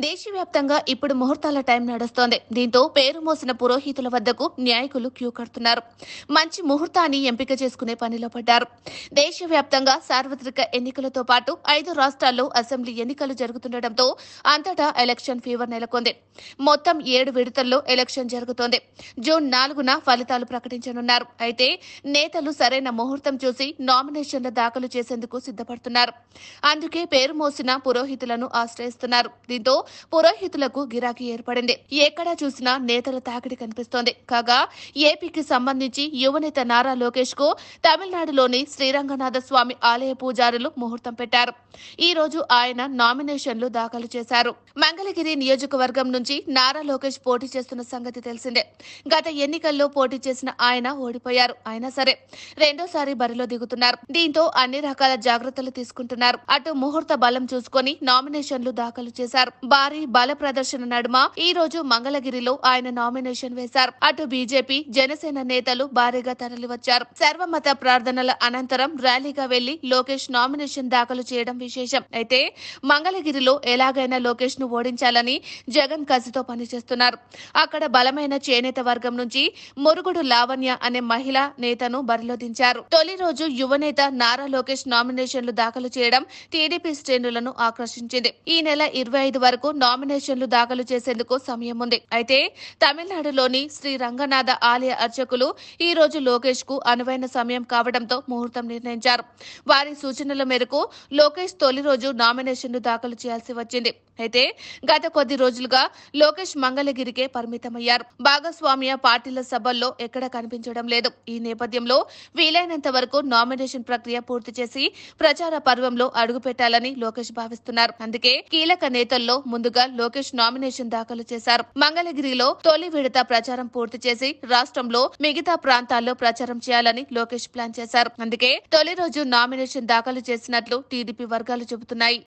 దేశవ్యాప్తంగా ఇప్పుడు ముహూర్తాల టైం నడుస్తోంది. దీంతో పేరు మోసిన పురోహితుల వద్దకు న్యాయకులు క్యూ కడుతున్నారు. మంచి ముహూర్తాన్ని ఎంపిక చేసుకునే పనిలో పడ్డారు. దేశవ్యాప్తంగా సార్వత్రిక ఎన్నికలతో పాటు 5 రాష్ట్రాల్లో అసెంబ్లీ ఎన్నికలు జరుగుతుండటంతో అంతటా ఎలక్షన్ ఫీవర్ నెలకొంది. మొత్తం 7 విడతల్లో ఎలక్షన్ జరుగుతోంది. జూన్ 4న ఫలితాలు ప్రకటించనున్నారు. అయితే నేతలు సరైన ముహూర్తం చూసి నామినేషన్ల దాఖలు చేసేందుకు సిద్ధపడుతున్నారు. అందుకే పేరు మోసిన పురోహితులను ఆశ్రయిస్తున్నారు. దీంతో పురోహితులకు గిరాకీ ఏర్పడింది. ఎక్కడా చూసినా నేతల తాకిడి కనిపిస్తోంది. కాగా ఏపీకి సంబంధించి యువనేత నారా లోకేష్ కు తమిళనాడులోని శ్రీరంగనాథ స్వామి ఆలయ పూజారులు ముహూర్తం పెట్టారు. ఈ రోజు ఆయన నామినేషన్లు దాఖలు చేశారు. మంగళగిరి నియోజకవర్గం నుంచి నారా లోకేష్ పోటీ చేస్తున్న సంగతి తెలిసిందే. గత ఎన్నికల్లో పోటీ చేసిన ఆయన ఓడిపోయారు. అయినా సరే రెండోసారి బరిలో దిగుతున్నారు. దీంతో అన్ని రకాల జాగ్రత్తలు తీసుకుంటున్నారు. అటు ముహూర్త బలం చూసుకొని నామినేషన్లు దాఖలు చేశారు. భారీ బల ప్రదర్శన నడుమ ఈ రోజు మంగళగిరిలో ఆయన నామినేషన్ వేశారు. అటు బీజేపీ జనసేన నేతలు భారీగా తరలివచ్చారు. సర్వమత ప్రార్థనల అనంతరం ర్యాలీగా వెళ్లి లోకేష్ నామినేషన్ దాఖలు చేయడం విశేషం. అయితే మంగళగిరిలో ఎలాగైనా లోకేష్ ను ఓడించాలని జగన్ కసితో పనిచేస్తున్నారు. అక్కడ బలమైన చేనేత వర్గం నుంచి మురుగుడు లావణ్య అనే మహిళా నేతను బరిలో దించారు. తొలి రోజు యువనేత నారా లోకేష్ నామినేషన్లు దాఖలు చేయడం టీడీపీ శ్రేణులను ఆకర్షించింది. ఈ నెల 25 వరకు నామినేషన్లు దాఖలు చేసేందుకు సమయం ఉంది. అయితే తమిళనాడులోని శ్రీ రంగనాథ ఆలయ అర్చకులు ఈ రోజు లోకేష్ కు అనువైన సమయం కావడంతో ముహూర్తం నిర్ణయించారు. వారి సూచనల మేరకు లోకేష్ తొలి రోజు నామినేషన్లు దాఖలు చేయాల్సి వచ్చింది. అయితే గత కొద్ది రోజులుగా లోకేష్ మంగళగిరికే పరిమితమయ్యారు. భాగస్వామ్య పార్టీల సభల్లో ఎక్కడా కనిపించడం లేదు. ఈ నేపథ్యంలో వీలైనంత వరకు నామినేషన్ ప్రక్రియ పూర్తి చేసి ప్రచార పర్వంలో అడుగుపెట్టాలని లోకేష్ భావిస్తున్నారు. అందుకే కీలక నేతల్లో ముందుగా లోకేష్ నామినేషన్ దాఖలు చేశారు. మంగళగిరిలో తొలి విడత ప్రచారం పూర్తి చేసి రాష్ట్రంలో మిగతా ప్రాంతాల్లో ప్రచారం చేయాలని లోకేష్ ప్లాన్ చేశారు. అందుకే తొలి రోజు నామినేషన్ దాఖలు చేసినట్లు టీడీపీ వర్గాలు చెబుతున్నాయి.